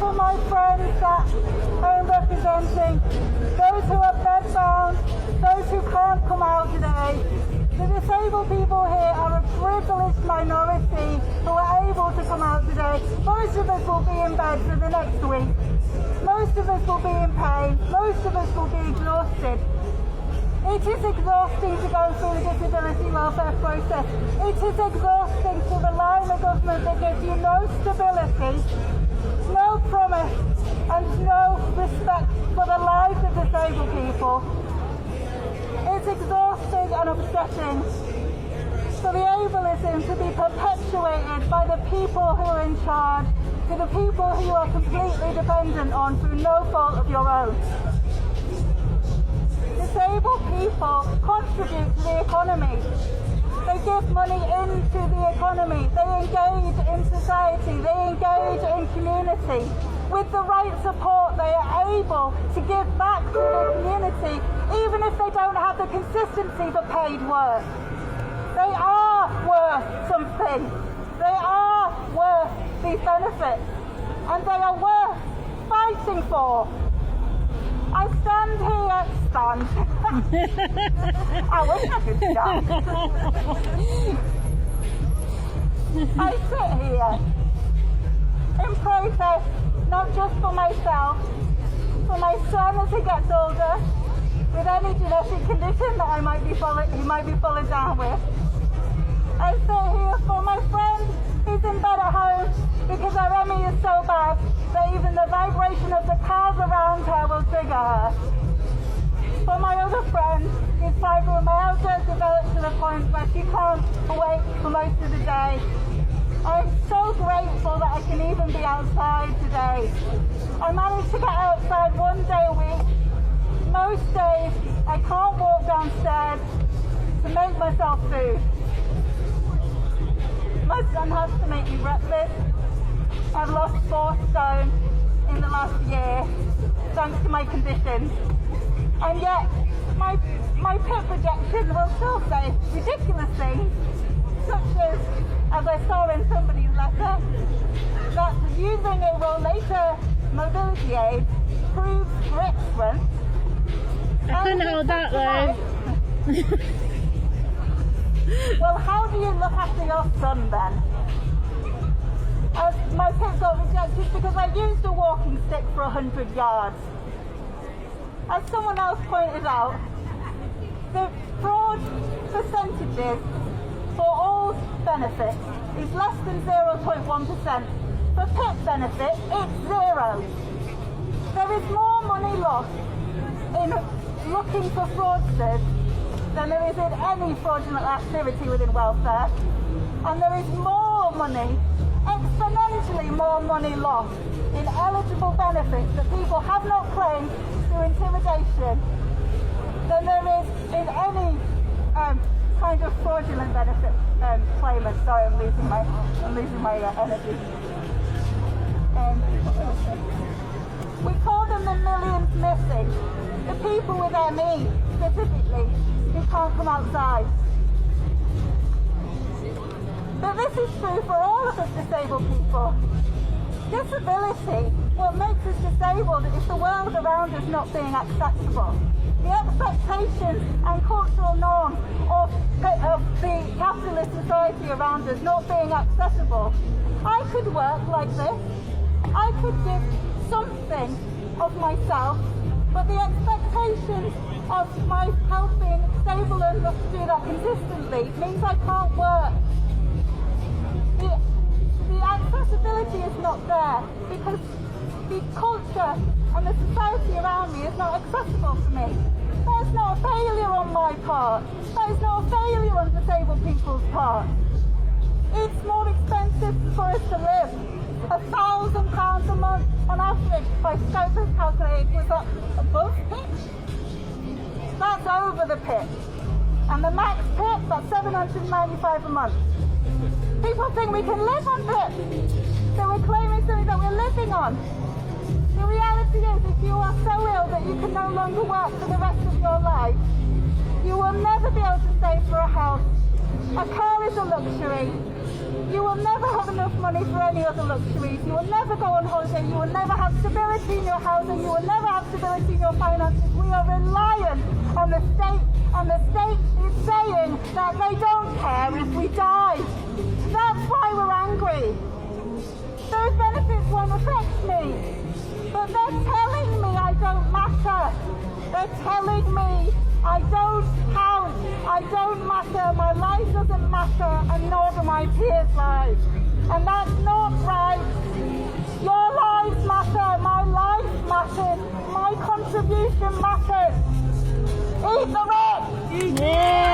for my friends that I'm representing, those who are bedbound, those who can't come out today. The disabled people here are a privileged minority who are able to come out today. Most of us will be in bed for the next week. Most of us will be in pain. Most of us will be exhausted. It is exhausting to go through the disability welfare process. It is exhausting to rely on a government that gives you no stability, no promise, and no respect for the lives of disabled people. It's exhausting and upsetting for the ableism to be perpetuated by the people who are in charge, to the people who you are completely dependent on through no fault of your own. Disabled people contribute to the economy. They give money into the economy. They engage in society. They engage in community. With the right support, they are able to give back to the community, even if they don't have the consistency for paid work. They are worth something. They are worth these benefits, and they are worth fighting for. I stand here, I wish I could stand. I sit here in protest, not just for myself, for my son as he gets older, with any genetic condition that he might be falling down with. I sit here for my friend who's in bed at home because her ME is so bad that even the vibration of the cars around her will trigger her. For my other friend whose fibromyalgia has developed to the point where she can't awake for most of the day. I'm so grateful that I can even be outside today. I managed to get outside one day a week. Most days I can't walk downstairs to make myself food. My son has to make me breakfast. I've lost 4 stone in the last year, thanks to my conditions. And yet, my PIP projection will still say ridiculous things, such as I saw in somebody's letter, that using a rollator mobility aid proves grip strength. I couldn't hold that though. Well, how do you look after your son then? My PIP got rejected because I used a walking stick for 100 yards. As someone else pointed out, the fraud percentages for all benefits is less than 0.1%. For PIP benefit, it's 0. There is more money lost in looking for fraudsters than there is in any fraudulent activity within welfare, and there is more money, exponentially more money lost in eligible benefits that people have not claimed through intimidation than there is in any kind of fraudulent benefit claimant. Sorry, I'm losing my energy. We call them the millions missing, the people with ME specifically who can't come outside. But this is true for all of us disabled people. Disability, what makes us disabled is the world around us not being accessible. The expectations and cultural norms of the capitalist society around us not being accessible. I could work like this. I could give something of myself, but the expectations of my health being stable enough to do that consistently means I can't work. The accessibility is not there because the culture and the society around me is not accessible to me. That is not a failure on my part. That is not a failure on disabled people's part. It's more expensive for us to live. £1,000 a month on average by Scopus calculated. Was that above PIP? That's over the PIP. And the max PIP, that's £795 a month. People think we can live on PIP. So we're claiming something that we're living on. The reality is, if you are so ill that you can no longer work for the rest of your life, you will never be able to save for a house. A car is a luxury. You will never have enough money for any other luxuries. You will never go on holiday. You will never have stability in your housing. You will never have stability in your finances. We are reliant on the state, and the state is saying that they don't care if we die. That's why we're angry. Those benefits won't affect me. But they're telling me I don't matter. They're telling me I don't count. I don't matter. My life doesn't matter, and nor do my peers' lives. And that's not right. Your lives matter. My life matters. My contribution matters. Eat the rich! Yeah.